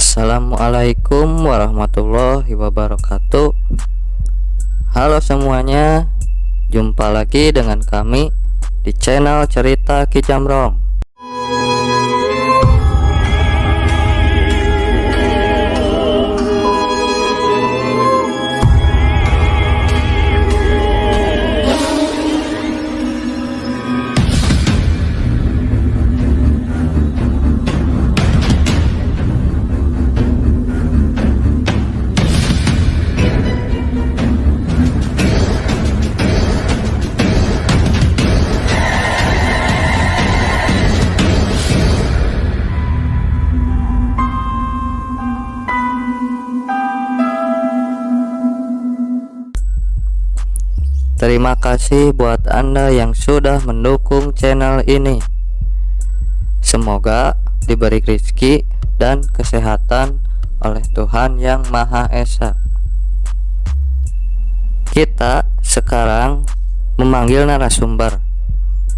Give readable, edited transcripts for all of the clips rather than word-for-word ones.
Assalamualaikum warahmatullahi wabarakatuh. Halo semuanya, jumpa lagi dengan kami di channel Cerita Ki Jamrong. Terima kasih buat Anda yang sudah mendukung channel ini. Semoga diberi rezeki dan kesehatan oleh Tuhan Yang Maha Esa. Kita sekarang memanggil narasumber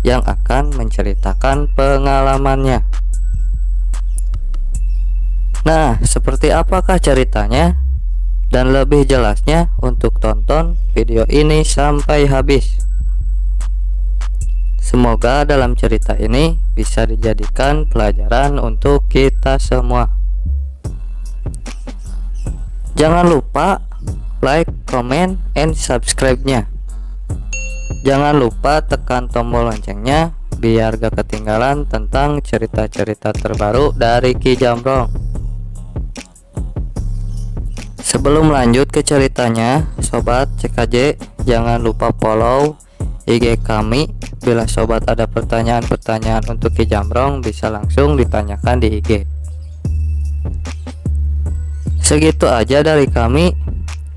yang akan menceritakan pengalamannya. Nah, seperti apakah ceritanya? Dan lebih jelasnya untuk tonton video ini sampai habis. Semoga dalam cerita ini bisa dijadikan pelajaran untuk kita semua. Jangan lupa like, comment, and subscribe-nya. Jangan lupa tekan tombol loncengnya biar gak ketinggalan tentang cerita-cerita terbaru dari Ki Jamrong. Sebelum lanjut ke ceritanya, sobat CKJ, jangan lupa follow IG kami. Bila sobat ada pertanyaan-pertanyaan untuk Ki Jamrong, bisa langsung ditanyakan di IG. Segitu aja dari kami,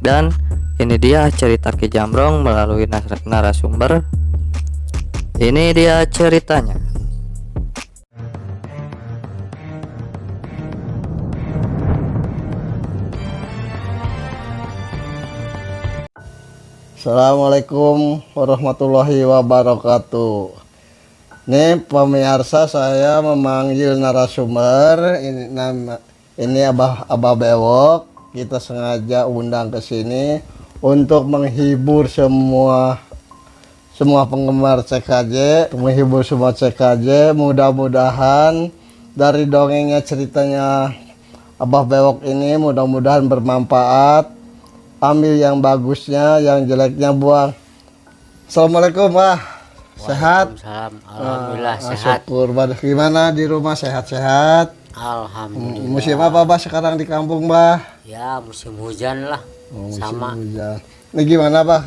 dan ini dia cerita Ki Jamrong melalui narasumber. Ini dia ceritanya. Assalamualaikum warahmatullahi wabarakatuh. Ini pemirsa, saya memanggil narasumber. Ini Abah Bewok. Kita sengaja undang ke sini untuk menghibur semua penggemar CKJ, menghibur semua CKJ. Mudah-mudahan dari dongengnya, ceritanya Abah Bewok ini mudah-mudahan bermanfaat. Ambil yang bagusnya, yang jeleknya buang. Assalamualaikum, Pak. Sehat? Waalaikumsalam. Alhamdulillah sehat. Syukur. Gimana di rumah, sehat-sehat? Alhamdulillah. Musim apa, Bah, sekarang di kampung, Bah? Ya, musim hujan lah. Musim sama. hujan. Ini gimana, Bah?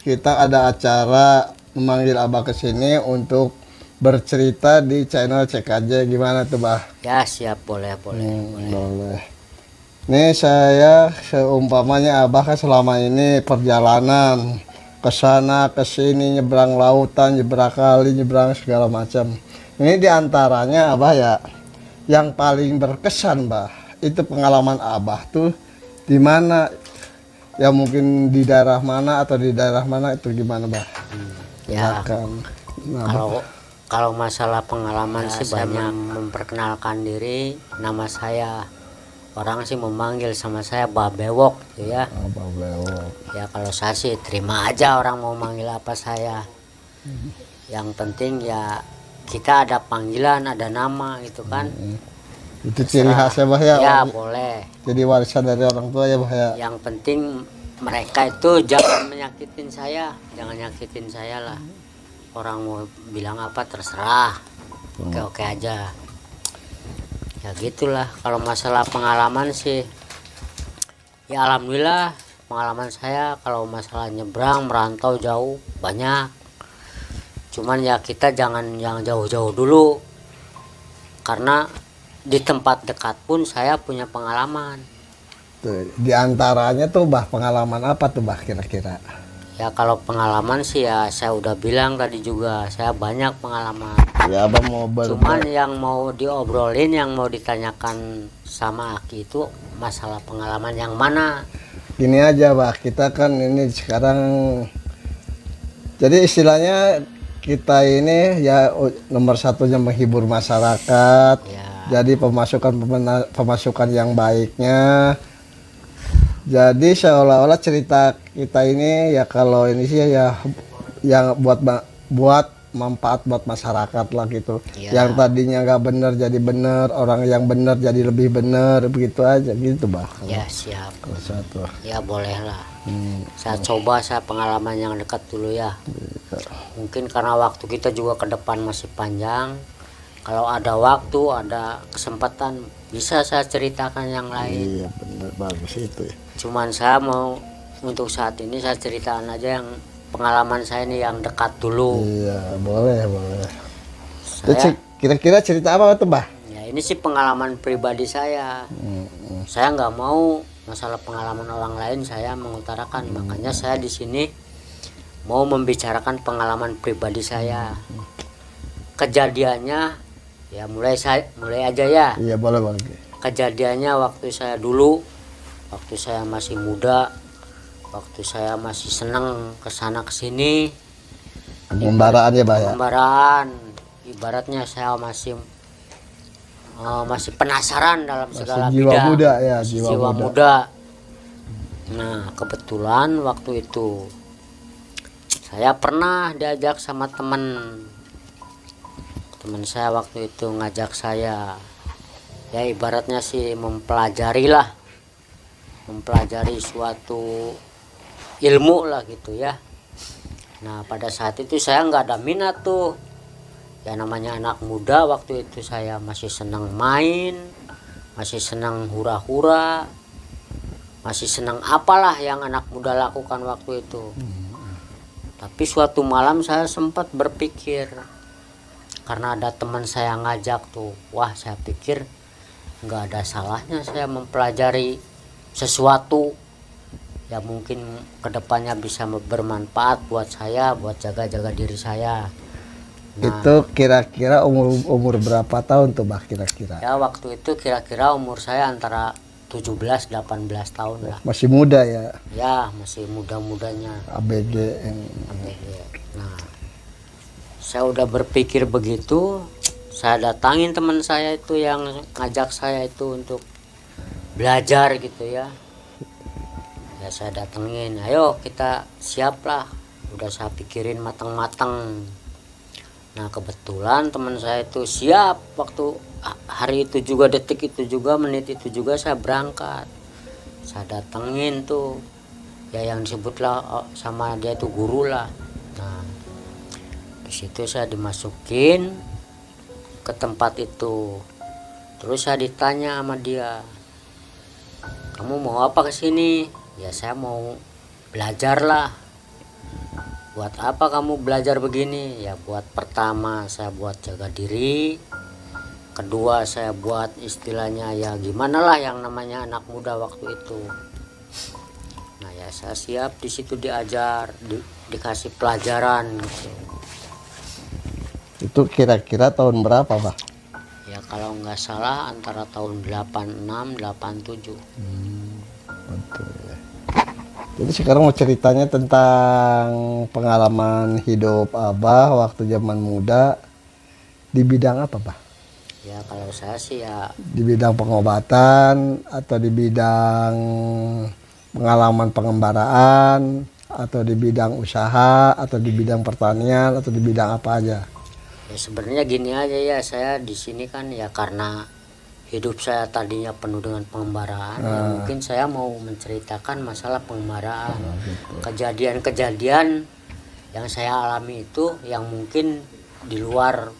Kita ada acara memanggil Abah ke sini untuk bercerita di channel CKJ. Gimana tuh, Bah? Ya, siap, boleh. Boleh. Nih saya seumpamanya Abah kan selama ini perjalanan ke sana ke sini, nyebrang lautan, nyebrang kali, nyebrang segala macam. Ini diantaranya Abah ya yang paling berkesan, Bah. Itu pengalaman Abah tuh di mana? Ya mungkin di daerah mana atau di daerah mana itu gimana, Bah? Ya. Nah, kalau masalah pengalaman sih banyak. Memperkenalkan diri, nama saya. Orang sih memanggil sama saya Abah Bewok gitu ya. Abah Bewok. Ya kalau saya sih terima aja orang mau manggil apa saya. Yang penting ya kita ada panggilan, ada nama gitu kan. Itu ciri khasnya, Bah, ya? Ya boleh. Jadi warisan dari orang tua ya, Bah, ya? Yang penting mereka itu jangan menyakitin saya, jangan nyakitin saya lah. Orang mau bilang apa terserah, oke aja. Ya gitulah. Kalau masalah pengalaman sih ya alhamdulillah pengalaman saya kalau masalah nyebrang merantau jauh banyak, cuman ya kita jangan yang jauh-jauh dulu karena di tempat dekat pun saya punya pengalaman. Tuh, di antaranya tuh, Bah, pengalaman apa tuh, Bah, kira-kira? Ya kalau pengalaman sih ya saya udah bilang tadi juga, saya banyak pengalaman. Ya Abah mau Cuman yang mau diobrolin, yang mau ditanyakan sama Aki itu masalah pengalaman yang mana? Gini aja, Bah, kita kan ini sekarang jadi istilahnya kita ini ya nomor satunya menghibur masyarakat. Ya. Jadi pemasukan yang baiknya. Jadi seolah-olah cerita kita ini ya, kalau ini sih ya yang buat manfaat buat masyarakat lah gitu. Iya. Yang tadinya nggak benar jadi benar, orang yang benar jadi lebih benar, begitu aja gitu, Bah. Ya siap. Kalau satu. Ya boleh lah. Saya coba saya pengalaman yang dekat dulu ya. Mungkin karena waktu kita juga ke depan masih panjang. Kalau ada waktu, ada kesempatan, bisa saya ceritakan yang lain. Iya benar, bagus itu ya. Cuman saya mau untuk saat ini saya ceritakan aja yang pengalaman saya ini yang dekat dulu. Iya boleh. Saya, Kira-kira cerita apa tuh, Bah? ya ini sih pengalaman pribadi saya. Saya nggak mau masalah pengalaman orang lain saya mengutarakan. Makanya saya di sini mau membicarakan pengalaman pribadi saya. Kejadiannya ya mulai aja ya. Iya boleh. Kejadiannya waktu saya dulu, waktu saya masih muda, waktu saya masih senang kesana kesini, Pembaraan ya, Bah ya. pembaraan. Ibaratnya saya masih penasaran dalam segala jiwa bidang. muda ya, Masih jiwa jiwa muda. muda. Nah kebetulan waktu itu saya pernah diajak sama teman saya waktu itu ngajak saya, ya ibaratnya sih mempelajari suatu ilmu lah gitu ya. Nah pada saat itu saya nggak ada minat tuh, ya namanya anak muda. Waktu itu saya masih senang main, masih senang hura-hura, masih senang apalah yang anak muda lakukan waktu itu. Tapi suatu malam saya sempat berpikir, karena ada teman saya ngajak tuh, wah saya pikir nggak ada salahnya saya mempelajari sesuatu ya mungkin kedepannya bisa bermanfaat buat saya, buat jaga-jaga diri saya. Nah, Itu kira-kira umur berapa tahun tuh, Bah, kira-kira? ya waktu itu kira-kira umur saya antara 17-18 tahun lah. Masih muda ya, Ya masih muda-mudanya. ABG. Nah saya udah berpikir begitu, saya datangin teman saya itu yang ngajak saya itu untuk belajar gitu ya. Ya saya datengin, ayo kita siap lah, udah saya pikirin matang-matang. Nah kebetulan teman saya itu siap, waktu hari itu juga, detik itu juga, menit itu juga saya berangkat. Saya datengin tuh ya yang disebutlah sama dia itu guru lah. Nah di situ saya dimasukin ke tempat itu, terus saya ditanya sama dia, kamu mau apa kesini? Ya saya mau belajar lah. Buat apa kamu belajar begini? Ya buat pertama saya buat jaga diri, kedua saya buat istilahnya ya gimana lah yang namanya anak muda waktu itu. Nah ya saya siap di situ diajar, dikasih pelajaran gitu. Itu kira-kira tahun berapa, Bah? Ya kalau nggak salah antara tahun 86 87. Betul ya. Jadi sekarang mau ceritanya tentang pengalaman hidup Abah waktu zaman muda di bidang apa, Bah? Ya kalau saya sih ya Di bidang pengobatan atau di bidang pengalaman pengembaraan atau di bidang usaha atau di bidang pertanian atau di bidang apa aja? ya sebenarnya gini aja ya, saya di sini kan ya karena hidup saya tadinya penuh dengan pengembaraan, ya mungkin saya mau menceritakan masalah pengembaraan, kejadian-kejadian yang saya alami itu yang mungkin di luar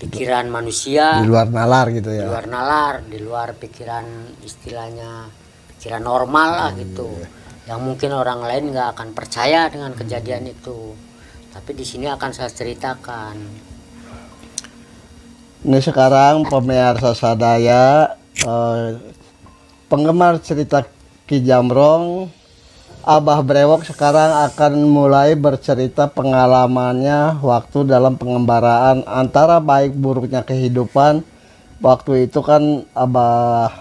pikiran manusia, Di luar nalar gitu di ya. luar nalar, di luar pikiran istilahnya pikiran normal lah gitu, yang mungkin orang lain nggak akan percaya dengan kejadian itu, tapi di sini akan saya ceritakan. Ini sekarang pemirsa sadaya, penggemar cerita Ki Jamrong, Abah Brewok sekarang akan mulai bercerita pengalamannya waktu dalam pengembaraan, antara baik buruknya kehidupan. Waktu itu kan Abah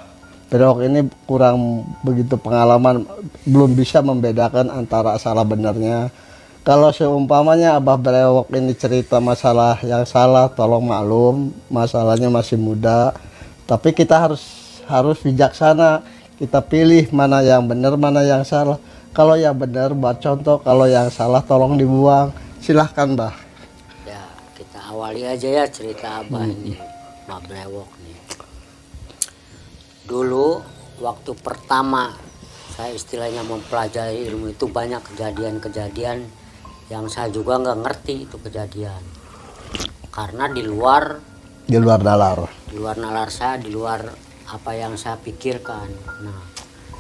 Brewok ini kurang begitu pengalaman, belum bisa membedakan antara salah benarnya. Kalau seumpamanya Abah Brewok ini cerita masalah yang salah, tolong maklum, masalahnya masih muda. Tapi kita harus bijaksana. Kita pilih mana yang benar, mana yang salah. Kalau yang benar buat contoh, kalau yang salah tolong dibuang. Silahkan, Bah. Ya, kita awali aja ya cerita Abah ini, Mbak Brewok nih. Dulu waktu pertama saya istilahnya mempelajari ilmu itu, banyak kejadian-kejadian yang saya juga nggak ngerti itu kejadian. Karena di luar nalar saya, di luar apa yang saya pikirkan. Nah,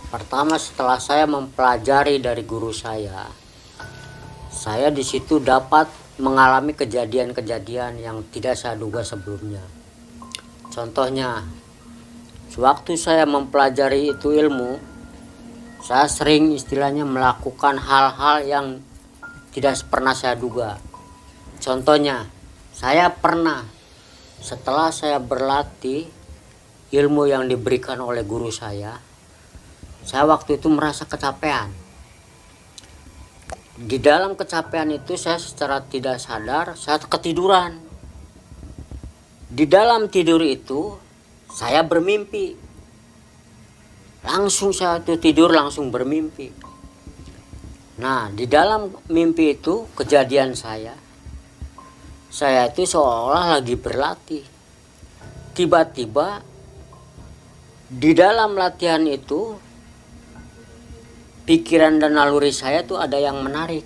pertama setelah saya mempelajari dari guru saya di situ dapat mengalami kejadian-kejadian yang tidak saya duga sebelumnya. Contohnya, sewaktu saya mempelajari itu ilmu, saya sering istilahnya melakukan hal-hal yang tidak pernah saya duga. Contohnya, saya pernah setelah saya berlatih ilmu yang diberikan oleh guru saya waktu itu merasa kecapean. Di dalam kecapean itu saya secara tidak sadar saya ketiduran. Di dalam tidur itu saya bermimpi. Langsung saya tuh tidur langsung bermimpi. Nah, di dalam mimpi itu kejadian saya itu seolah lagi berlatih. Tiba-tiba di dalam latihan itu pikiran dan naluri saya tuh ada yang menarik.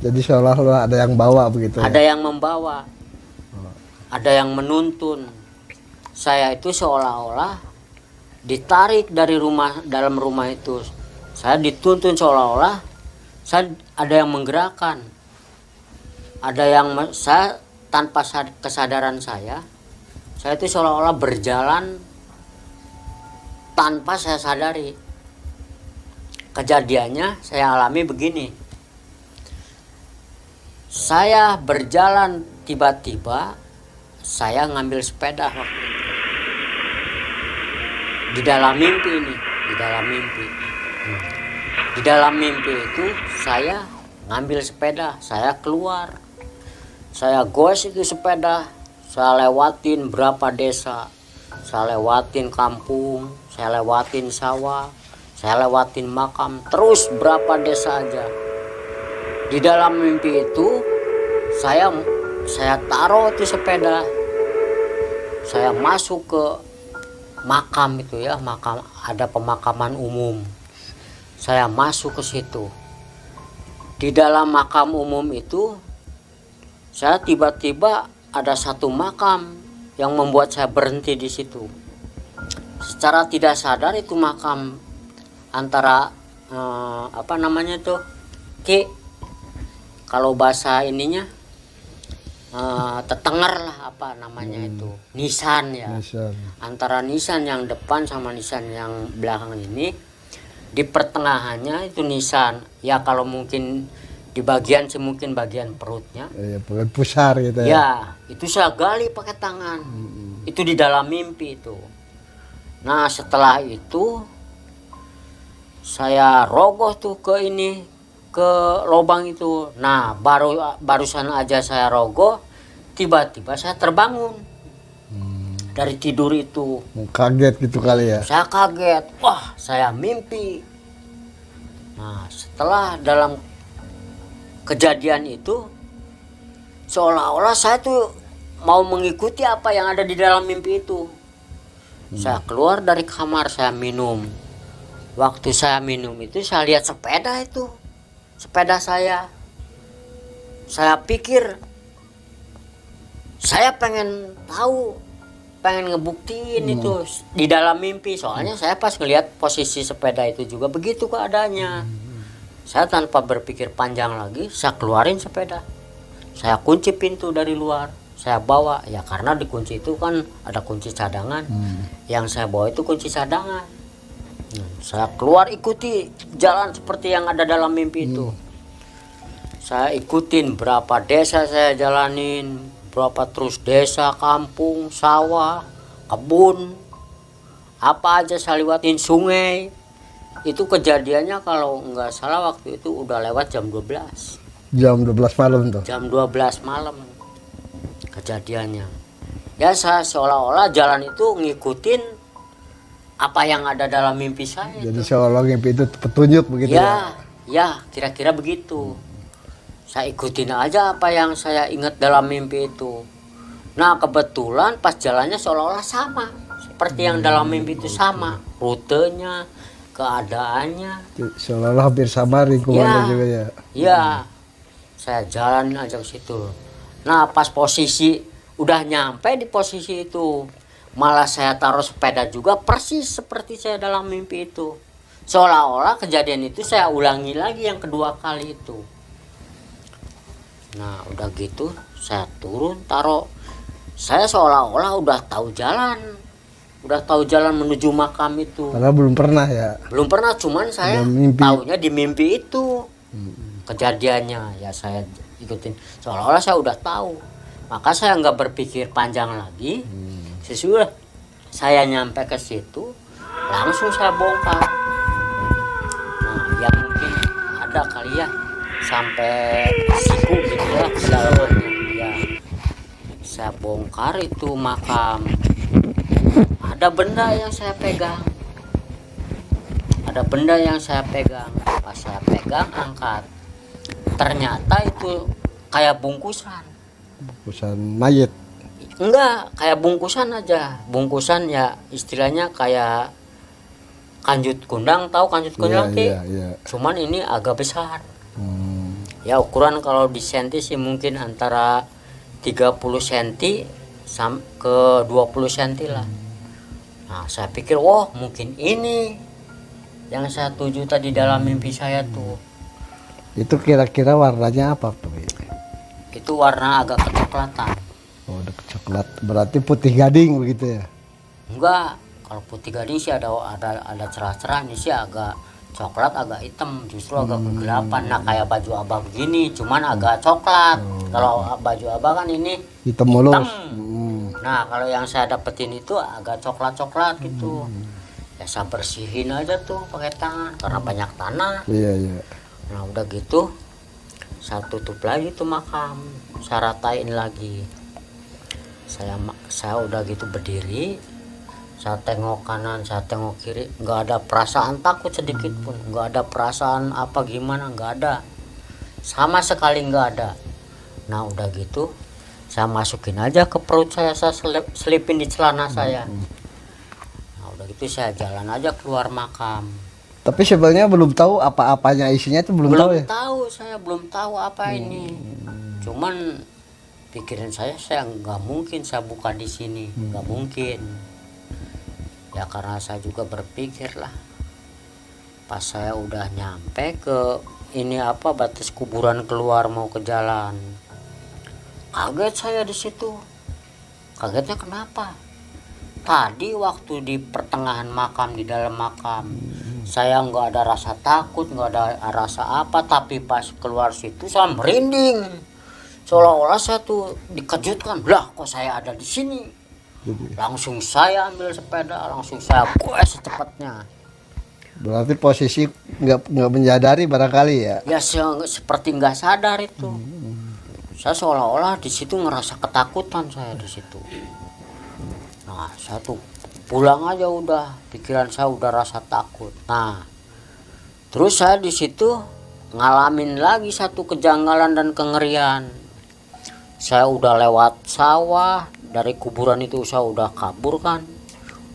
Jadi seolah-olah ada yang bawa begitu. Ada yang membawa. Ada yang menuntun. Saya itu seolah-olah ditarik dari dalam rumah itu. Saya dituntun seolah-olah saya ada yang menggerakkan. Ada yang saya tanpa kesadaran saya itu seolah-olah berjalan tanpa saya sadari. Kejadiannya saya alami begini. Saya berjalan, tiba-tiba saya ngambil sepeda waktu itu. Di dalam mimpi ini, di dalam mimpi. Di dalam mimpi itu saya ngambil sepeda, saya keluar. Saya goes itu sepeda, saya lewatin berapa desa. Saya lewatin kampung, saya lewatin sawah, saya lewatin makam, terus berapa desa aja. Di dalam mimpi itu saya taruh itu sepeda. Saya masuk ke makam itu ya, makam, ada pemakaman umum. Saya masuk ke situ. Di dalam makam umum itu saya tiba-tiba ada satu makam yang membuat saya berhenti di situ. Secara tidak sadar itu makam antara apa namanya tuh, kalau bahasa ininya tetenger lah, apa namanya itu, nisan ya. Antara nisan yang depan sama nisan yang belakang ini, di pertengahannya itu nisan ya. Kalau mungkin di bagian mungkin bagian perutnya, bagian pusar gitu ya. Ya, itu saya gali pakai tangan. Itu di dalam mimpi itu. Nah, setelah itu saya rogoh tuh ke lubang itu. Nah, barusan aja saya rogoh, tiba-tiba saya terbangun dari tidur itu. Kaget gitu kali ya. Saya kaget. Wah, saya mimpi. Nah, setelah dalam kejadian itu seolah-olah saya tuh mau mengikuti apa yang ada di dalam mimpi itu. Saya keluar dari kamar, saya minum. Waktu saya minum itu saya lihat sepeda itu. Sepeda saya pikir saya pengen tahu, pengen ngebuktiin itu di dalam mimpi. Soalnya saya pas ngelihat posisi sepeda itu juga begitu keadaannya. Saya tanpa berpikir panjang lagi, saya keluarin sepeda. Saya kunci pintu dari luar, saya bawa. Ya karena di kunci itu kan ada kunci cadangan. Yang saya bawa itu kunci cadangan. Saya keluar ikuti jalan seperti yang ada dalam mimpi itu. Saya ikutin berapa desa saya jalanin, berapa terus desa, kampung, sawah, kebun, apa aja saya lewatin, sungai. Itu kejadiannya kalau nggak salah waktu itu udah lewat jam 12. Jam 12 malam tuh. Jam 12 malam kejadiannya. Ya saya seolah-olah jalan itu ngikutin apa yang ada dalam mimpi saya. Jadi seolah mimpi itu petunjuk begitu ya. Ya, kira-kira begitu. Saya ikutin aja apa yang saya ingat dalam mimpi itu. Nah kebetulan pas jalannya seolah-olah sama, seperti yang dalam mimpi itu sama, rutenya, keadaannya. Seolah-olah hampir sama lingkungannya Ya. juga ya. Iya, saya jalan aja ke situ. Nah pas posisi udah nyampe di posisi itu, malah saya taruh sepeda juga persis seperti saya dalam mimpi itu. Seolah-olah kejadian itu saya ulangi lagi yang kedua kali itu. Nah udah gitu saya turun taruh. Saya seolah-olah udah tahu jalan menuju makam itu. Karena belum pernah ya. Belum pernah, cuman saya Belum mimpi. taunya di mimpi itu kejadiannya. Ya saya ikutin seolah-olah saya udah tahu. Maka saya nggak berpikir panjang lagi. Sesudah saya nyampe ke situ, langsung saya bongkar. Nah, ya mungkin ada kali ya sampai siku gitu ya kedalamannya. Ya, saya bongkar itu makam. Ada benda yang saya pegang. Ada benda yang saya pegang. Pas saya pegang angkat, ternyata itu kayak bungkusan. Bungkusan mayat. Enggak, kayak bungkusan aja. Bungkusan ya istilahnya kayak kanjut kundang, tahu kanjut kundang Ki? Iya. Cuman ini agak besar. Hmm. Ya ukuran kalau di senti sih mungkin antara 30 cm ke 20 cm lah. Nah, saya pikir, wah mungkin ini yang saya tuju tadi dalam mimpi saya tuh. Itu kira-kira warnanya apa tuh? Itu warna agak kecoklatan. Oh, udah coklat. Berarti putih gading begitu ya? Enggak, kalau putih gading sih ada cerah-cerah, ini sih agak coklat, agak hitam, justru agak kegelapan. Nah kayak baju abah begini, cuman agak coklat. Kalau baju abah kan ini Hitam mulus. hitam. Nah kalau yang saya dapetin itu agak coklat-coklat gitu. Ya saya bersihin aja tuh pakai tangan karena banyak tanah. Iya. Nah udah gitu saya tutup lagi tuh makam, saya ratain lagi. Saya udah gitu berdiri, saya tengok kanan, saya tengok kiri, nggak ada perasaan takut sedikit pun, nggak ada perasaan apa gimana, nggak ada, sama sekali nggak ada. Nah udah gitu saya masukin aja ke perut saya selipin di celana saya. Nah udah gitu saya jalan aja keluar makam. Tapi sebenarnya belum tahu apa-apanya isinya itu belum tahu ya? Saya belum tahu apa ini. Cuman pikiran saya nggak mungkin saya buka di sini, nggak mungkin. Ya karena saya juga berpikir lah. Pas saya udah nyampe ke ini batas kuburan keluar mau ke jalan. Kaget saya di situ. Kagetnya kenapa? Tadi waktu di pertengahan makam, di dalam makam, saya nggak ada rasa takut, nggak ada rasa apa, tapi pas keluar situ saya merinding, seolah-olah saya tuh dikejutkan, lah kok saya ada di sini. Langsung saya ambil sepeda, langsung saya goes secepatnya. Berarti posisi nggak menyadari barangkali ya? Ya seperti nggak sadar itu. Saya seolah-olah di situ ngerasa ketakutan saya di situ. Nah, saya tuh pulang aja udah, pikiran saya udah rasa takut. Nah, terus saya di situ ngalamin lagi satu kejanggalan dan kengerian. Saya udah lewat sawah, dari kuburan itu saya udah kabur kan.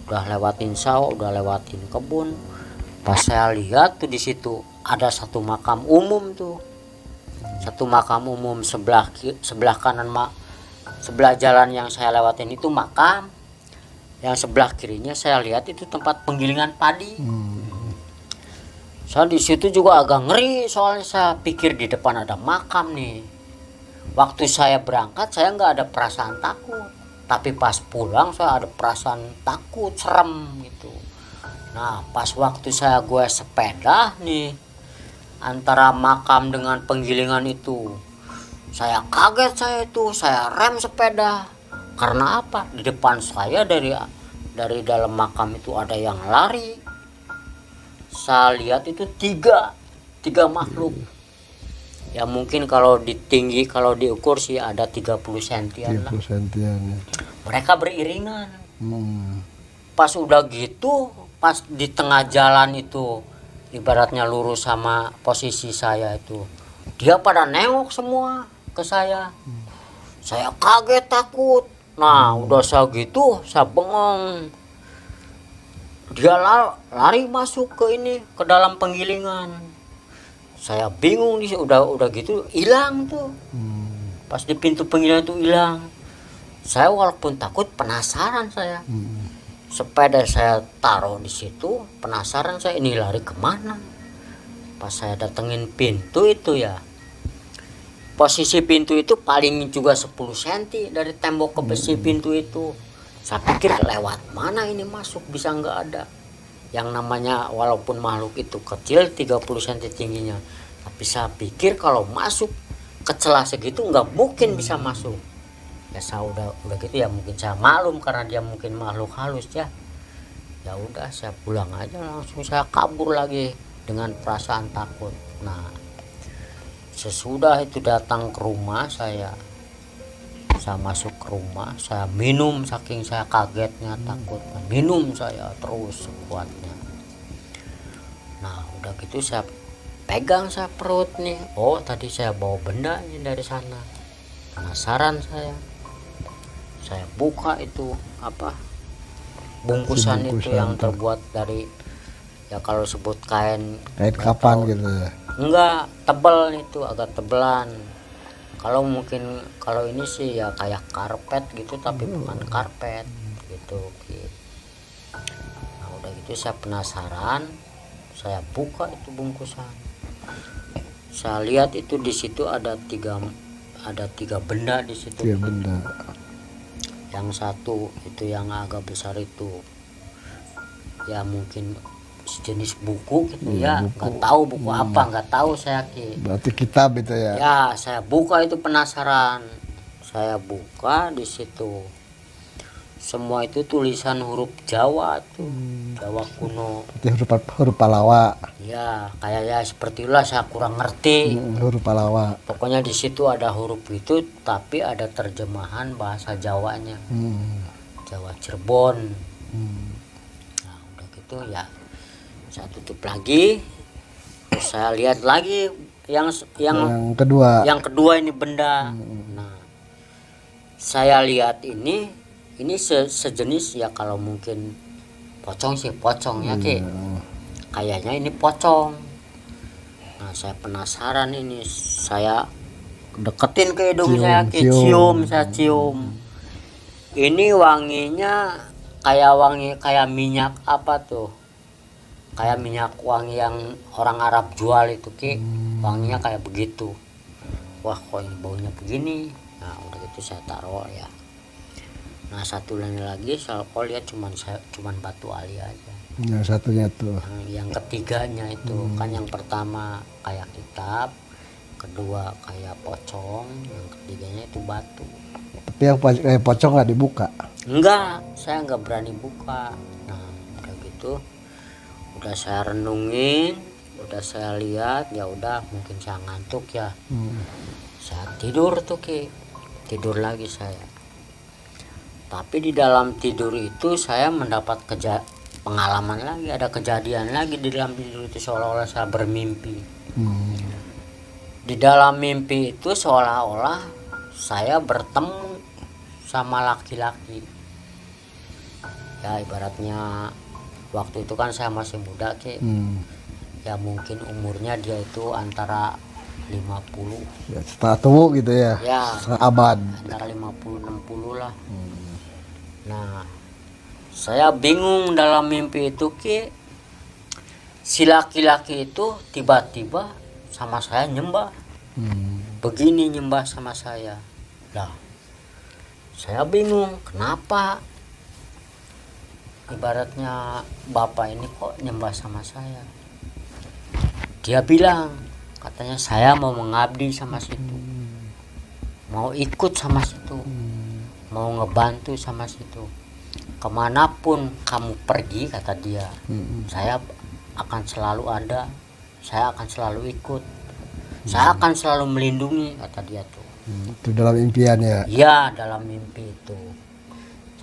Udah lewatin sawah, udah lewatin kebun. Pas saya lihat tuh di situ ada satu makam umum tuh. Satu makam umum sebelah kanan sebelah jalan yang saya lewatin itu makam. Yang sebelah kirinya saya lihat itu tempat penggilingan padi. Saya di situ juga agak ngeri, soalnya saya pikir di depan ada makam nih. Waktu saya berangkat saya nggak ada perasaan takut, tapi pas pulang saya ada perasaan takut, serem gitu. Nah pas waktu saya sepeda nih antara makam dengan penggilingan itu, saya kaget, saya rem sepeda. Karena apa? Di depan saya dari dalam makam itu ada yang lari. Saya lihat itu tiga makhluk. Ya mungkin kalau diukur sih ada 30 sentian lah. 30 sentian ya. mereka beriringan. Hmm. Pas udah gitu, pas di tengah jalan itu ibaratnya lurus sama posisi saya itu, dia pada nengok semua ke saya. Saya kaget takut. Nah udah saya gitu, saya bengong. Dia lari masuk ke ini, ke dalam penggilingan. Saya bingung nih, udah gitu hilang tuh. Pas di pintu penggilingan itu hilang. Saya walaupun takut, penasaran saya. Sepeda saya taruh di situ, penasaran saya ini lari kemana. Pas saya datengin pintu itu ya, posisi pintu itu paling juga 10 cm dari tembok ke besi pintu itu. Saya pikir lewat mana ini masuk, bisa nggak ada. Yang namanya walaupun makhluk itu kecil 30 cm tingginya, tapi saya pikir kalau masuk ke celah segitu nggak mungkin bisa masuk. Ya saya udah gitu ya, mungkin saya maklum karena dia mungkin makhluk halus ya. Ya udah saya pulang aja, langsung saya kabur lagi dengan perasaan takut. Nah sesudah itu datang ke rumah saya masuk ke rumah, saya minum, saking saya kagetnya takut, minum saya terus sekuatnya. Nah udah gitu saya pegang saya perut nih, oh tadi saya bawa benda ini dari sana, penasaran saya buka itu apa bungkusan itu yang terbuat dari ya kalau sebut kain kapan gitu ya. Enggak, tebal itu, agak tebelan. Kalau mungkin kalau ini sih ya kayak karpet gitu, tapi bukan karpet gitu. Nah udah gitu saya penasaran, saya buka itu bungkusan. Saya lihat itu di situ ada tiga benda di situ. Tiga benda. Yang satu itu yang agak besar itu, ya mungkin sejenis buku gitu ya, nggak tahu buku apa, nggak tahu saya Ki. Berarti kitab itu ya. Ya saya buka itu penasaran, saya buka di situ semua itu tulisan huruf Jawa tuh, Jawa kuno. Berarti huruf Palawa. Ya kayak ya seperti itulah, saya kurang ngerti. Huruf Palawa. Pokoknya di situ ada huruf itu, tapi ada terjemahan bahasa Jawanya, Jawa Cirebon. Nah udah gitu ya, saya tutup lagi, terus saya lihat lagi yang kedua ini benda. Nah saya lihat ini sejenis ya, kalau mungkin pocong sih pocong ya Ki, kayaknya ini pocong. Nah saya penasaran ini, saya deketin ke hidung saya Ki, saya cium. Ini wanginya kayak minyak apa tuh, kayak minyak wangi yang orang Arab jual itu Ki, wanginya kayak begitu. Wah kok ini baunya begini. Nah udah gitu saya taruh ya. Nah satu lagi saya lihat cuman batu ali aja. Yang satunya tuh. Yang ketiganya itu kan, yang pertama kayak kitab, kedua kayak pocong, yang ketiganya itu batu. Tapi yang kayak pocong nggak dibuka? Enggak, saya nggak berani buka. Nah udah gitu, udah saya renungin, udah saya lihat, ya udah mungkin saya ngantuk ya. Saya tidur tuh Ki, tidur lagi saya. Tapi di dalam tidur itu saya mendapat pengalaman lagi, ada kejadian lagi di dalam tidur itu, seolah-olah saya bermimpi. Di dalam mimpi itu seolah-olah saya bertemu sama laki-laki. Ya ibaratnya waktu itu kan saya masih muda Ki. Ya mungkin umurnya dia itu antara 50 ya, setengah tua gitu ya, setengah abad, antara 50-60 lah. Nah saya bingung dalam mimpi itu Ki, si laki-laki itu tiba-tiba sama saya nyembah, begini nyembah sama saya. Lah saya bingung kenapa, ibaratnya bapak ini kok nyembah sama saya. Dia bilang katanya saya mau mengabdi sama situ, mau ikut sama situ, mau ngebantu sama situ. Kemanapun kamu pergi, kata dia, saya akan selalu ada, saya akan selalu ikut, saya akan selalu melindungi, kata dia tuh. Itu dalam impian ya? Iya dalam mimpi itu.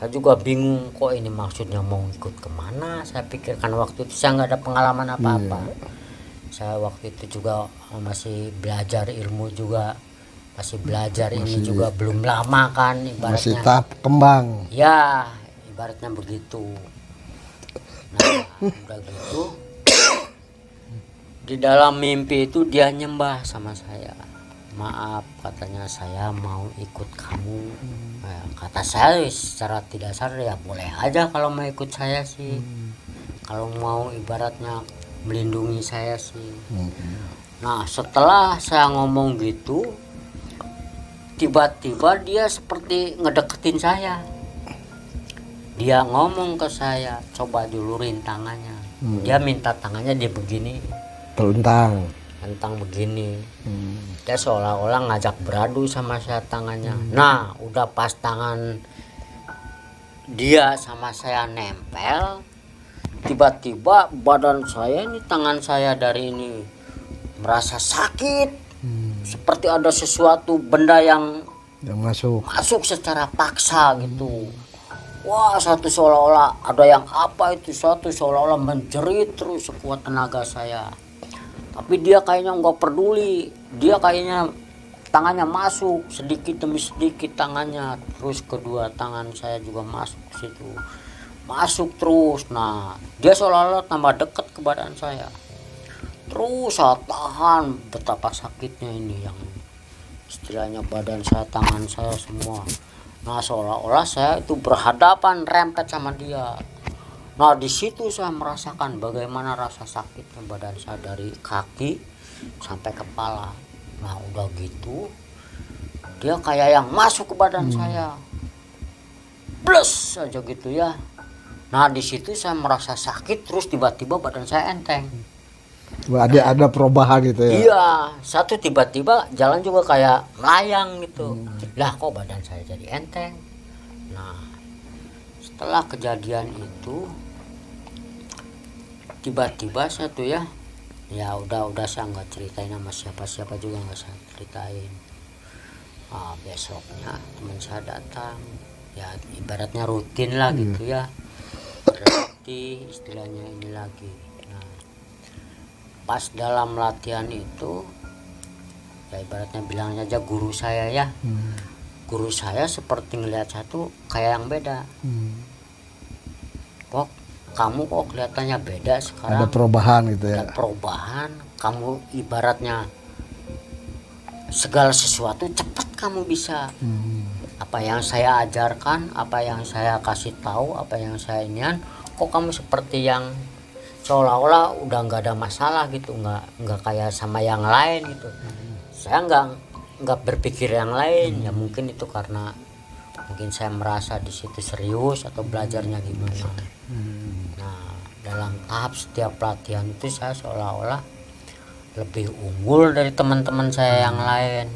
Saya juga bingung kok ini maksudnya mau ikut kemana. Saya pikirkan waktu itu saya nggak ada pengalaman apa-apa. Saya waktu itu juga masih belajar ilmu juga, masih belajar ini juga belum lama kan Masih ibaratnya. tahap kembang. Ya ibaratnya begitu. Nah udah gitu di dalam mimpi itu dia nyembah sama saya. Maaf katanya saya mau ikut kamu. Nah, kata saya secara tidak sadar ya boleh aja kalau mau ikut saya sih. Kalau mau ibaratnya melindungi saya sih. Nah setelah saya ngomong gitu, tiba-tiba dia seperti ngedeketin saya. Dia ngomong ke saya, coba julurin tangannya. Dia minta tangannya dia begini, Telentang. tentang begini. Dia seolah-olah ngajak beradu sama saya tangannya. Nah udah pas tangan dia sama saya nempel, tiba-tiba badan saya ini, tangan saya dari ini merasa sakit, seperti ada sesuatu benda yang Yang masuk secara paksa gitu. Wah satu seolah-olah ada yang apa itu, satu seolah-olah menjerit terus sekuat tenaga saya. Tapi dia kayaknya nggak peduli, dia kayaknya tangannya masuk sedikit demi sedikit tangannya, terus kedua tangan saya juga masuk ke situ, masuk terus. Nah dia seolah-olah tambah dekat ke badan saya, terus saya tahan. Betapa sakitnya ini, yang istilahnya badan saya, tangan saya semua. Nah seolah-olah saya itu berhadapan rempet sama dia. Nah di situ saya merasakan bagaimana rasa sakitnya badan saya dari kaki sampai kepala. Nah udah gitu dia kayak yang masuk ke badan saya, plus aja gitu ya. Nah di situ saya merasa sakit, terus tiba-tiba badan saya enteng. ada perubahan gitu ya. Iya, satu tiba-tiba jalan juga kayak melayang gitu. Lah kok badan saya jadi enteng. Nah setelah kejadian itu tiba-tiba saya tuh ya udah saya nggak ceritain sama siapa-siapa juga, nggak saya ceritain. Nah, besoknya teman saya datang, ya ibaratnya rutin lah gitu ya, berarti istilahnya ini lagi. Nah pas dalam latihan itu ya ibaratnya bilangnya aja guru saya ya, guru saya seperti ngelihat satu kayak yang beda. Kok kamu kok kelihatannya beda sekarang, Ada perubahan gitu ya. ada perubahan, kamu ibaratnya segala sesuatu cepat kamu bisa. Apa yang saya ajarkan, apa yang saya kasih tahu, apa yang saya inian, kok kamu seperti yang seolah-olah udah nggak ada masalah gitu, nggak kayak sama yang lain gitu. Saya nggak berpikir yang lain, ya mungkin itu karena mungkin saya merasa di situ serius atau belajarnya gimana. Nah dalam tahap setiap pelatihan itu saya seolah-olah lebih unggul dari teman-teman saya yang lain.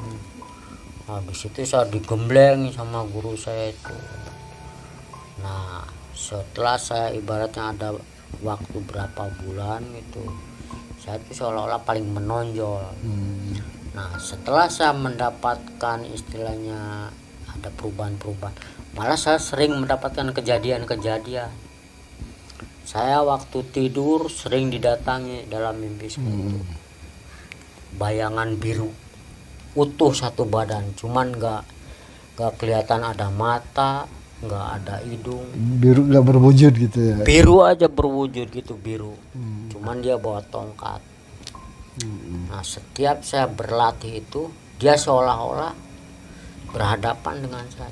Nah di situ saya digembleng sama guru saya itu. Nah setelah saya ibaratnya ada waktu berapa bulan gitu, saya itu seolah-olah paling menonjol. Nah setelah saya mendapatkan istilahnya ada perubahan-perubahan, malah saya sering mendapatkan kejadian-kejadian. Saya waktu tidur sering didatangi dalam mimpi saya itu bayangan biru utuh satu badan, cuman nggak kelihatan ada mata, nggak ada hidung, Biru nggak berwujud gitu ya. biru aja berwujud gitu, biru. Cuman dia bawa tongkat. Nah setiap saya berlatih itu dia seolah-olah berhadapan dengan saya.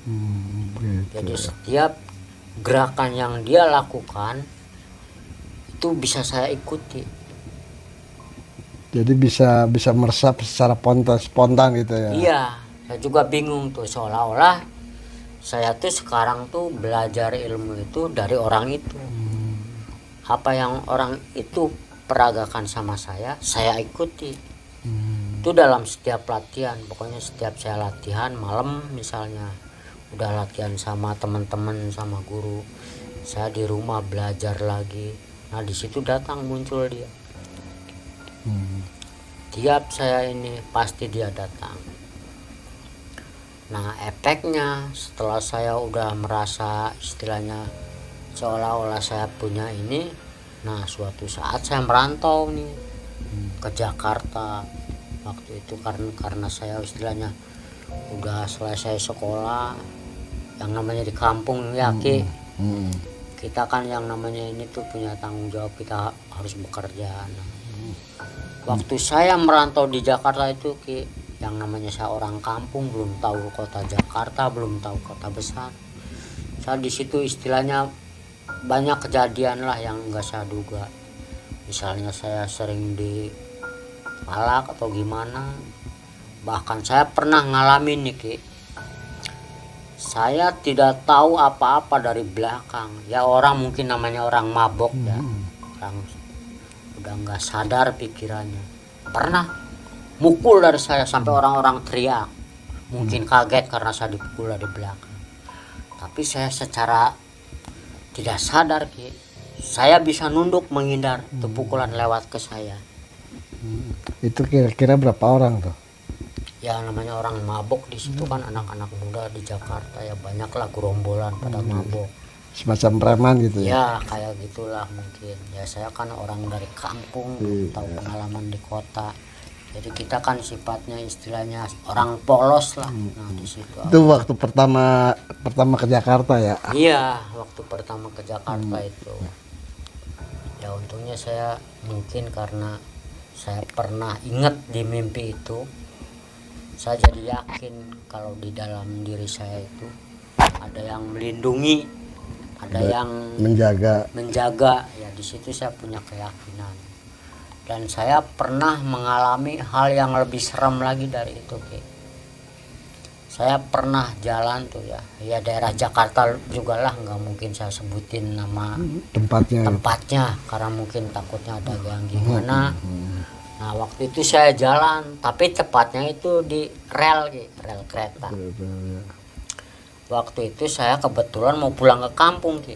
Gitu. Jadi setiap gerakan yang dia lakukan itu bisa saya ikuti. Jadi bisa meresap secara spontan gitu ya. Iya, saya juga bingung tuh, seolah-olah saya tuh sekarang tuh belajar ilmu itu dari orang itu. Apa yang orang itu peragakan sama saya ikuti. Itu dalam setiap latihan, pokoknya setiap saya latihan malam misalnya, udah latihan sama teman-teman sama guru, saya di rumah belajar lagi. Nah di situ datang muncul dia. Tiap saya ini pasti dia datang. Nah efeknya setelah saya udah merasa istilahnya seolah-olah saya punya ini, nah suatu saat saya merantau nih ke Jakarta. Waktu itu karena saya istilahnya udah selesai sekolah, yang namanya di kampung ya Ki, kita kan yang namanya ini tuh punya tanggung jawab, kita harus bekerja. Nah, waktu saya merantau di Jakarta itu Ki, yang namanya saya orang kampung, belum tahu kota Jakarta, belum tahu kota besar. Saya di situ istilahnya banyak kejadian lah yang nggak saya duga. Misalnya saya sering dipalak atau gimana. Bahkan saya pernah ngalamin nih Ki, saya tidak tahu apa-apa dari belakang. Ya orang mungkin namanya orang mabok ya, orang udah nggak sadar pikirannya. Pernah mukul dari saya sampai orang-orang teriak, mungkin kaget karena saya dipukul dari belakang. Tapi saya secara tidak sadar Ki, saya bisa nunduk menghindar tuh pukulan lewat ke saya. Itu kira-kira berapa orang tuh? Ya namanya orang mabok di situ kan, anak-anak muda di Jakarta ya banyaklah gerombolan pada mabok. Semacam preman gitu ya? Ya kayak gitulah mungkin. Ya saya kan orang dari kampung, tahu pengalaman di kota. Jadi kita kan sifatnya istilahnya orang polos lah. Nah di situ. Itu waktu pertama ke Jakarta ya? Iya, waktu pertama ke Jakarta itu. Ya untungnya saya mungkin karena saya pernah ingat di mimpi itu, saya jadi yakin kalau di dalam diri saya itu ada yang melindungi, ada yang menjaga. Ya di situ saya punya keyakinan. Dan saya pernah mengalami hal yang lebih serem lagi dari itu Ki. Saya pernah jalan tuh ya daerah Jakarta juga lah, nggak mungkin saya sebutin nama tempatnya karena mungkin takutnya ada yang gimana. Nah waktu itu saya jalan, tapi tepatnya itu di rel kereta. Waktu itu saya kebetulan mau pulang ke kampung Ki.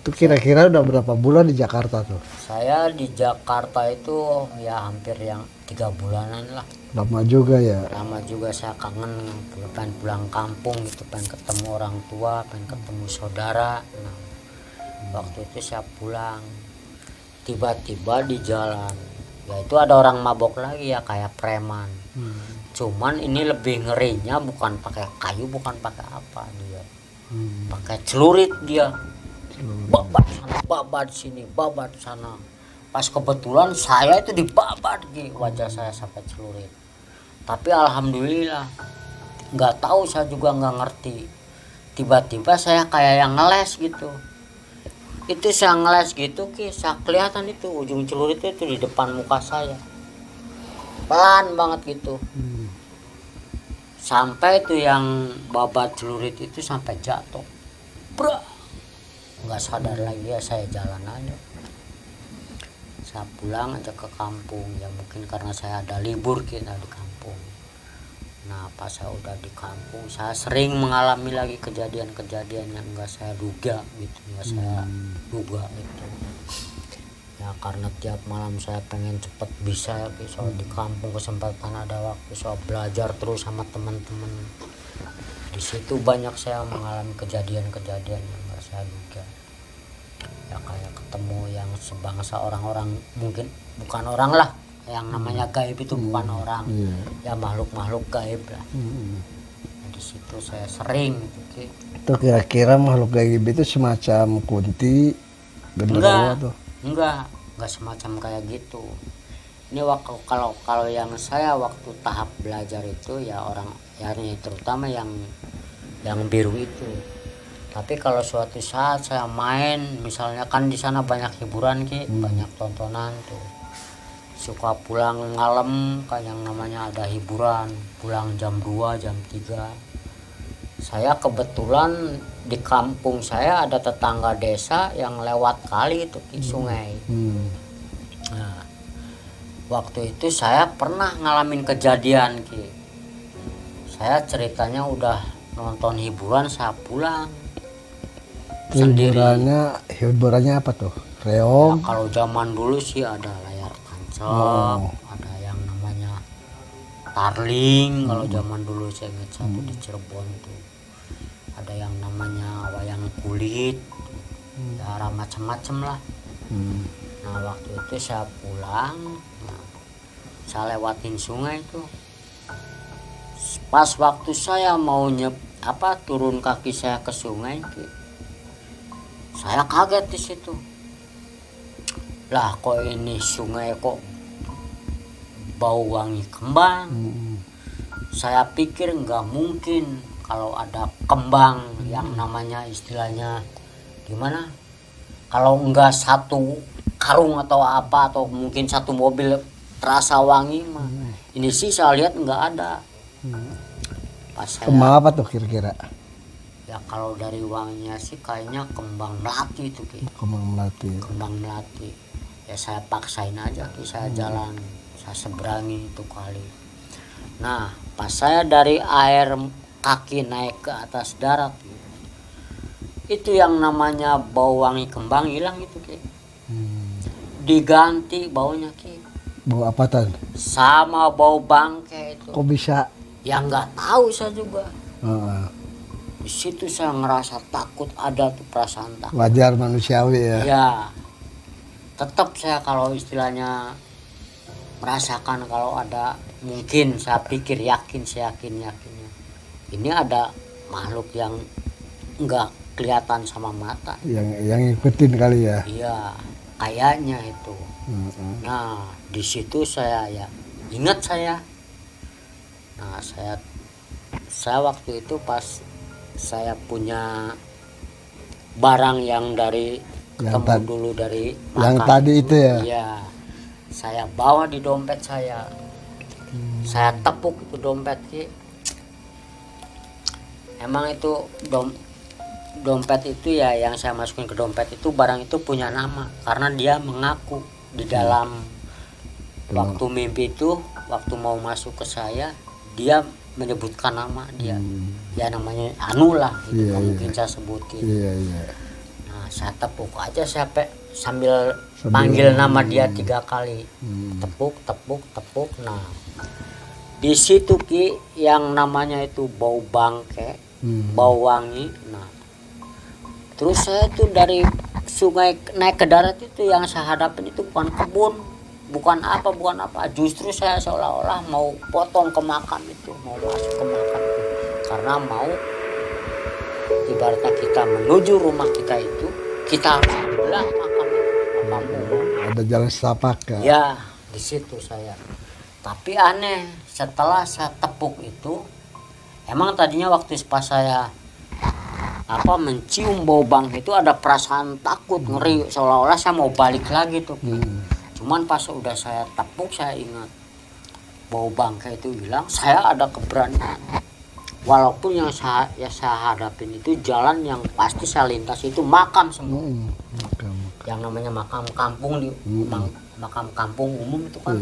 Itu kira-kira udah berapa bulan di Jakarta tuh? Saya di Jakarta itu ya hampir yang 3 bulanan lah. Lama juga ya? Lama juga, saya kangen, pengen pulang kampung gitu, pengen ketemu orang tua, pengen ketemu saudara. Nah, waktu itu saya pulang, tiba-tiba di jalan, ya itu ada orang mabok lagi ya kayak preman. Cuman ini lebih ngerinya bukan pakai kayu, bukan pakai apa dia, pakai celurit dia. Babat sana, babat sini, babat sana. Pas kebetulan saya itu dibabat gitu, wajah saya sampai celurit. Tapi alhamdulillah, nggak tahu, saya juga nggak ngerti. Tiba-tiba saya kayak yang ngeles gitu. Itu saya ngeles gitu Ki, saya kelihatan itu ujung celurit itu di depan muka saya. Pelan banget gitu. Sampai itu yang babat celurit itu sampai jatuh. Bro. Nggak sadar lagi ya, saya jalan aja. Saya pulang aja ke kampung, ya mungkin karena saya ada libur kita di kampung. Nah pas saya udah di kampung, saya sering mengalami lagi kejadian-kejadian yang nggak saya duga gitu, nggak saya duga itu. Ya karena tiap malam saya pengen cepet bisa, soal di kampung kesempatan ada waktu, soal belajar terus sama teman-teman. Di situ banyak saya mengalami kejadian-kejadian yang nggak saya duga. Ya kayak ketemu yang sebangsa orang-orang, mungkin bukan orang lah, yang namanya gaib itu bukan orang, ya makhluk-makhluk gaib lah. Nah, di situ saya sering gitu. Itu kira-kira makhluk gaib itu semacam kunti, genderuwo tuh? Enggak semacam kayak gitu. Ini waktu kalau yang saya waktu tahap belajar itu ya orang, ya ini terutama yang biru itu. Tapi kalau suatu saat saya main, misalnya kan di sana banyak hiburan Ki, banyak tontonan tuh. Suka pulang malam kan yang namanya ada hiburan, pulang jam 2, jam 3. Saya kebetulan di kampung saya ada tetangga desa yang lewat kali itu Ki, sungai. Nah, waktu itu saya pernah ngalamin kejadian Ki. Saya ceritanya udah nonton hiburan, saya pulang hiburannya apa tuh? Reog? Ya, kalau zaman dulu sih ada layar tancap, ada yang namanya tarling. Kalau zaman dulu saya ingat satu di Cirebon tuh ada yang namanya wayang kulit, ya macam-macam lah. Nah waktu itu saya pulang, nah, saya lewatin sungai itu. Pas waktu saya mau turun kaki saya ke sungai, saya kaget di situ. Lah kok ini sungai kok bau wangi kembang. Saya pikir nggak mungkin kalau ada kembang yang namanya istilahnya gimana, kalau enggak satu karung atau apa, atau mungkin satu mobil terasa wangi mah. Ini sih saya lihat nggak ada. Pas saya, Kembang apa tuh kira-kira? ya kalau dari wanginya sih kayaknya kembang melati itu Ki. Kembang melati. Kembang melati. Ya saya paksain aja Ki, saya jalan, saya seberangi itu kali. Nah pas saya dari air kaki naik ke atas darat, itu yang namanya bau wangi kembang hilang itu Ki. Diganti baunya Ki Bau apa tan? sama bau bangke itu. Kok bisa? Ya nggak tahu saya juga. Heeh. Di situ saya ngerasa takut, ada tuh perasaan takut. Wajar manusiawi ya. Ya tetap saya kalau istilahnya merasakan kalau ada, mungkin saya pikir saya yakinnya ini ada makhluk yang nggak kelihatan sama mata. Yang ngikutin kali ya. Iya kayaknya itu. Nah di situ saya ya ingat saya. Nah saya waktu itu pas saya punya barang yang dari ketemu dulu dari yang makan tadi itu ya. Iya saya bawa di dompet saya. Saya tepuk itu dompet Ki. Emang itu dompet itu ya, yang saya masukin ke dompet itu barang itu punya nama, karena dia mengaku di dalam waktu mimpi itu, waktu mau masuk ke saya, dia menyebutkan nama dia. Ya namanya Anu lah gitu. Iya, Mungkin saya sebutin. Iya. Nah saya tepuk aja, saya sambil panggil nama dia 3 kali. Tepuk. Nah di situ Ki yang namanya itu bau bangke, bau wangi. Nah terus saya tuh dari sungai naik ke darat itu, yang saya hadapin itu bukan kebun, bukan apa, justru saya seolah-olah mau potong ke makam itu, mau masuk ke makam itu, karena mau ibaratnya kita menuju rumah kita itu, kita belah makam itu, makam umum. Ada jalan setapak ya. Ya di situ saya. Tapi aneh, setelah saya tepuk itu, emang tadinya waktu pas saya mencium bau bang itu ada perasaan takut, ngeri, seolah-olah saya mau balik lagi tuh. Cuman pas udah saya tepuk, saya ingat bau bangkai itu hilang, saya ada keberanian. Walaupun yang saya hadapin itu jalan yang pasti saya lintas itu makam semua. Yang namanya makam kampung di makam kampung umum itu kan.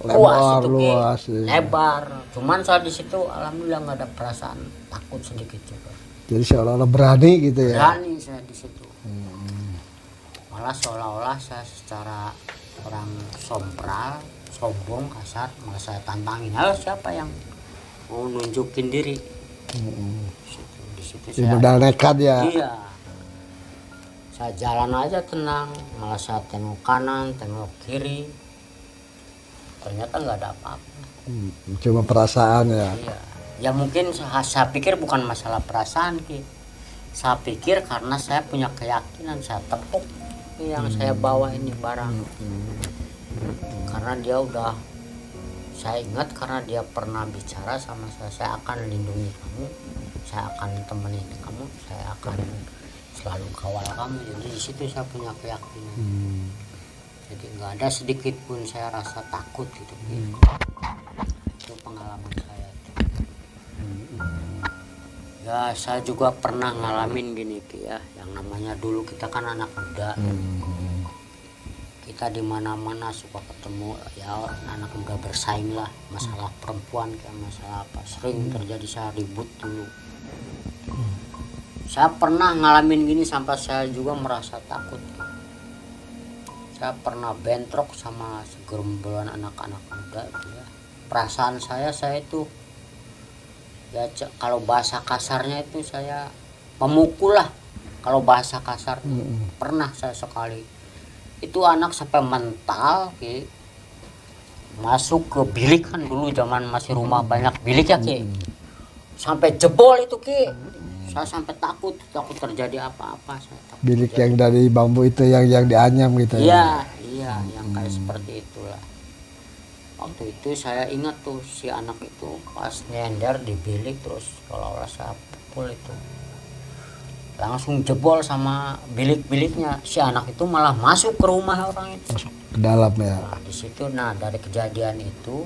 Lebar, luas luas. Lebar. Cuman saya di situ alhamdulillah nggak ada perasaan takut sedikit juga. Jadi seolah-olah berani gitu ya. Berani saya di situ. Malah seolah-olah saya secara orang sombong, kasar, malah saya tantangin. Halo, siapa yang mau nunjukin diri? Di situ saya Modal nekat ya. Iya. Saya jalan aja tenang, malah saya tengok kanan, tengok kiri. Ternyata nggak ada apa-apa. Cuma perasaan ya. Iya. Ya mungkin saya pikir bukan masalah perasaan Ki. Saya pikir karena saya punya keyakinan, saya tepuk yang saya bawa ini barang. Karena dia udah, saya ingat karena dia pernah bicara sama saya akan lindungi kamu, saya akan temani kamu, saya akan selalu kawal kamu. Jadi di situ saya punya keyakinan. Jadi nggak ada sedikit pun saya rasa takut gitu. Itu pengalaman saya. Ya saya juga pernah ngalamin gini Ki ya, yang namanya dulu kita kan anak muda. Kita di mana-mana suka ketemu ya anak muda bersaing lah, masalah perempuan kayak masalah apa, sering terjadi, saya ribut dulu. Saya pernah ngalamin gini sampai saya juga merasa takut. Saya pernah bentrok sama segerombolan anak-anak muda itu ya. perasaan saya itu ya kalau bahasa kasarnya itu saya memukul lah, kalau bahasa kasar. Pernah saya sekali itu anak sampai mental Ki, masuk ke bilik, kan dulu zaman masih rumah banyak bilik ya Ki, sampai jebol itu Ki. Saya sampai takut terjadi apa-apa. Saya takut Bilik terjadi. yang dari bambu itu yang dianyam gitu ya. Iya, yang kayak seperti itulah. Waktu itu saya ingat tuh si anak itu pas nyender di bilik, terus kalau saya pukul itu langsung jebol sama bilik-biliknya. Si anak itu malah masuk ke rumah orang itu. Masuk ke dalam ya. Nah, di situ, nah dari kejadian itu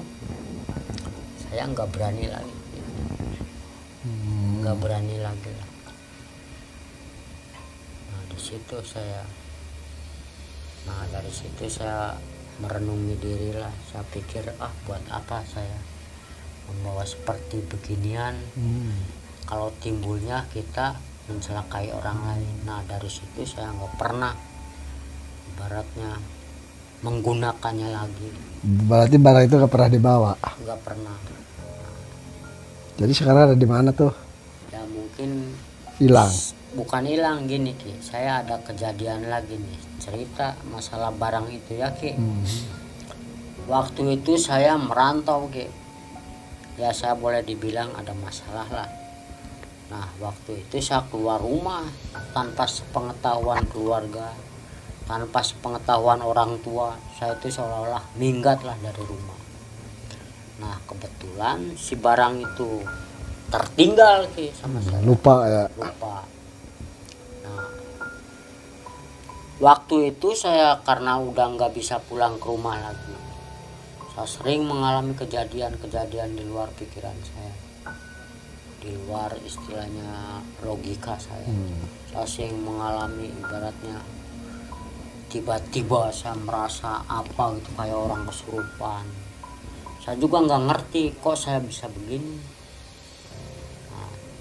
saya nggak berani lagi. Nggak berani lagi lah. Nah di situ saya, nah dari situ saya merenungi diri lah. Saya pikir buat apa saya membawa seperti beginian, kalau timbulnya kita mencelakai orang lain. Nah dari situ saya nggak pernah ibaratnya menggunakannya lagi. Berarti barang itu nggak pernah dibawa. Nggak pernah. Jadi sekarang ada di mana tuh? Ya mungkin Hilang. bukan hilang, gini Ki, saya ada kejadian lagi nih, cerita masalah barang itu ya Ki. Waktu itu saya merantau Ki, ya saya boleh dibilang ada masalah lah. Nah waktu itu saya keluar rumah tanpa sepengetahuan keluarga, tanpa sepengetahuan orang tua. Saya itu seolah-olah minggat lah dari rumah. Nah kebetulan si barang itu tertinggal Ki sama saya. Lupa ya. Lupa. Nah, waktu itu saya karena udah nggak bisa pulang ke rumah lagi, saya sering mengalami kejadian-kejadian di luar pikiran saya, di luar istilahnya logika saya. Saya sering mengalami ibaratnya tiba-tiba saya merasa apa gitu, kayak orang kesurupan. Saya juga nggak ngerti kok saya bisa begini.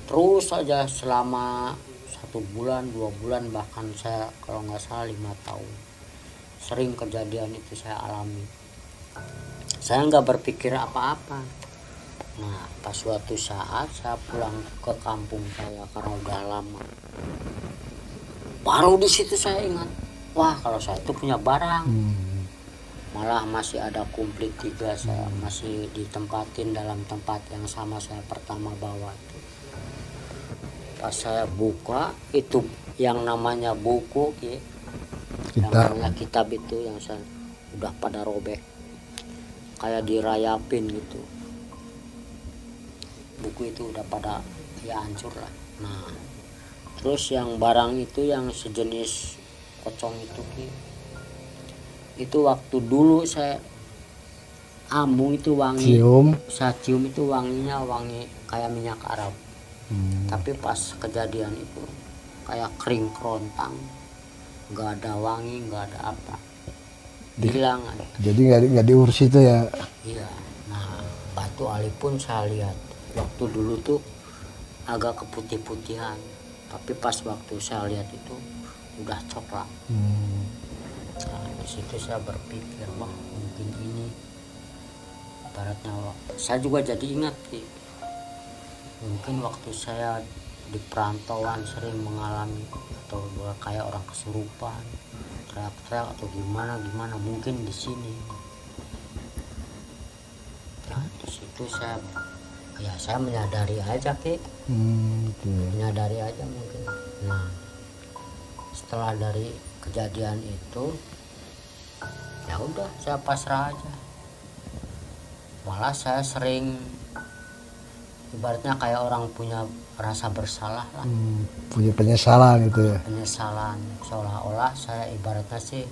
Terus saja selama 1 bulan, 2 bulan, bahkan saya kalau nggak salah 5 tahun sering kejadian itu saya alami. Saya nggak berpikir apa-apa. Nah pas suatu saat saya pulang ke kampung saya karena udah lama, baru di situ saya ingat, wah kalau saya itu punya barang. Malah masih ada komplit 3, saya masih ditempatin dalam tempat yang sama saya pertama bawa itu. Pas saya buka itu yang namanya buku yang namanya kitab itu yang saya udah pada robek, kayak dirayapin gitu. Buku itu udah pada ya hancur lah. Nah terus yang barang itu yang sejenis pocong itu waktu dulu saya ambung itu wangi, saya cium itu wanginya wangi kayak minyak Arab. Tapi pas kejadian itu kayak kering kerontang, nggak ada wangi, nggak ada apa, hilang aja. Jadi nggak diurus itu ya. Iya. Nah batu ali pun saya lihat waktu dulu tuh agak keputih-putihan, tapi pas waktu saya lihat itu udah coklat. Nah di situ saya berpikir, wah mungkin ini ibaratnya. Saya juga jadi ingat mungkin waktu saya di perantauan sering mengalami atau kayak orang kesurupan, teriak-teriak atau gimana mungkin di sini. Nah di situ saya menyadari aja menyadari aja mungkin. Nah setelah dari kejadian itu ya udah saya pasrah aja. Malah saya sering ibaratnya kayak orang punya rasa bersalah lah, punya penyesalan gitu ya. Penyesalan, seolah-olah saya ibaratnya sih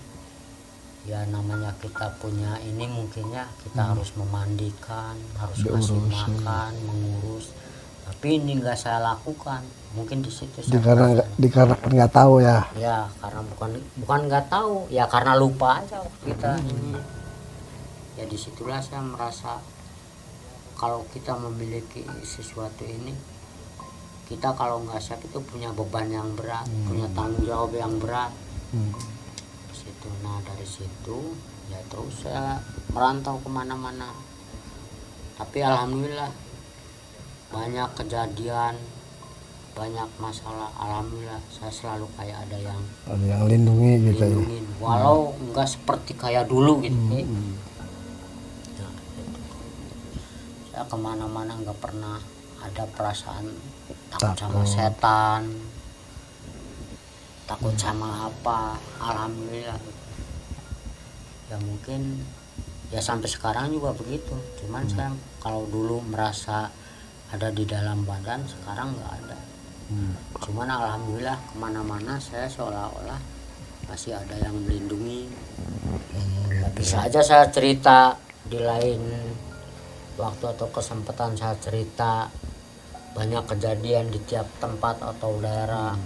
ya namanya kita punya ini mungkinnya kita harus memandikan, harus kasih makan, mengurus. Tapi ini nggak saya lakukan. Mungkin di situ saya karena nggak tahu ya. Ya karena bukan nggak tahu, ya karena lupa aja kita ini. Ya disitulah saya merasa kalau kita memiliki sesuatu ini, kita kalau nggak siap itu punya beban yang berat, punya tanggung jawab yang berat. Situ. Nah dari situ ya terus saya merantau kemana-mana. Tapi alhamdulillah banyak kejadian, banyak masalah. Alhamdulillah saya selalu kayak ada yang lindungi gitu ya. lindungin, walau enggak seperti kayak dulu gitu. Nah, gitu. Saya kemana-mana nggak pernah ada perasaan takut sama setan, takut sama apa. Alhamdulillah. Ya mungkin ya sampai sekarang juga begitu. Cuman saya kalau dulu merasa ada di dalam badan, sekarang nggak ada. Cuman alhamdulillah kemana-mana saya seolah-olah masih ada yang melindungi. Bisa aja saya cerita di lain waktu atau kesempatan, saya cerita banyak kejadian di tiap tempat atau daerah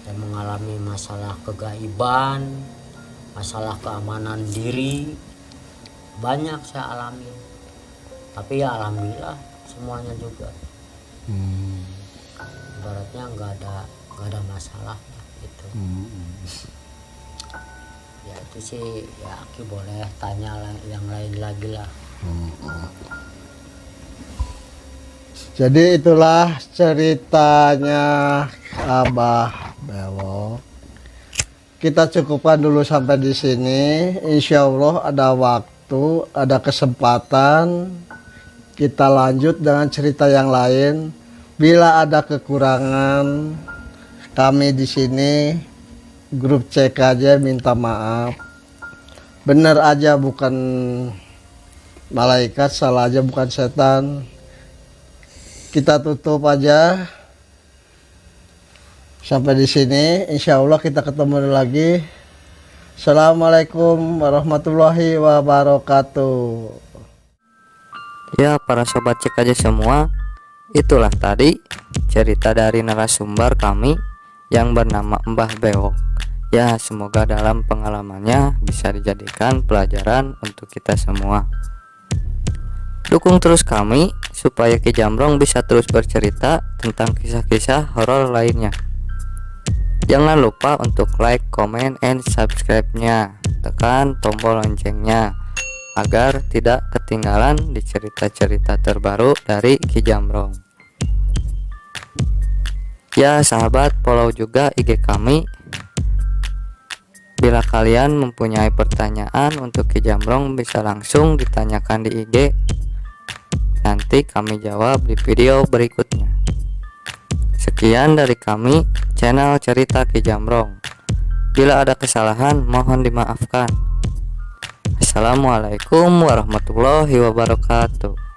yang mengalami masalah kegaiban, masalah keamanan diri, banyak saya alami. Tapi ya alhamdulillah semuanya juga ibaratnya nggak ada masalah gitu. Ya itu sih ya, Aki boleh tanya yang lain lagi lah. Jadi itulah ceritanya Abah Bewok. Kita cukupkan dulu sampai di sini. Insya Allah ada waktu, ada kesempatan, kita lanjut dengan cerita yang lain. Bila ada kekurangan, kami di sini grup cek aja minta maaf. Bener aja bukan malaikat, salah aja bukan setan. Kita tutup aja sampai di sini. Insya Allah kita ketemu lagi. Assalamualaikum warahmatullahi wabarakatuh. Ya para sobat cek aja semua, itulah tadi cerita dari narasumber kami yang bernama Mbah Bewok. Ya semoga dalam pengalamannya bisa dijadikan pelajaran untuk kita semua. Dukung terus kami supaya Ki Jamrong bisa terus bercerita tentang kisah-kisah horor lainnya. Jangan lupa untuk like, comment, and subscribe-nya. Tekan tombol loncengnya agar tidak ketinggalan di cerita-cerita terbaru dari Ki Jamrong. Ya sahabat, follow juga IG kami. Bila kalian mempunyai pertanyaan untuk Ki Jamrong bisa langsung ditanyakan di IG. Nanti kami jawab di video berikutnya. Sekian dari kami, channel Cerita Ki Jamrong. Bila ada kesalahan mohon dimaafkan. Assalamualaikum warahmatullahi wabarakatuh.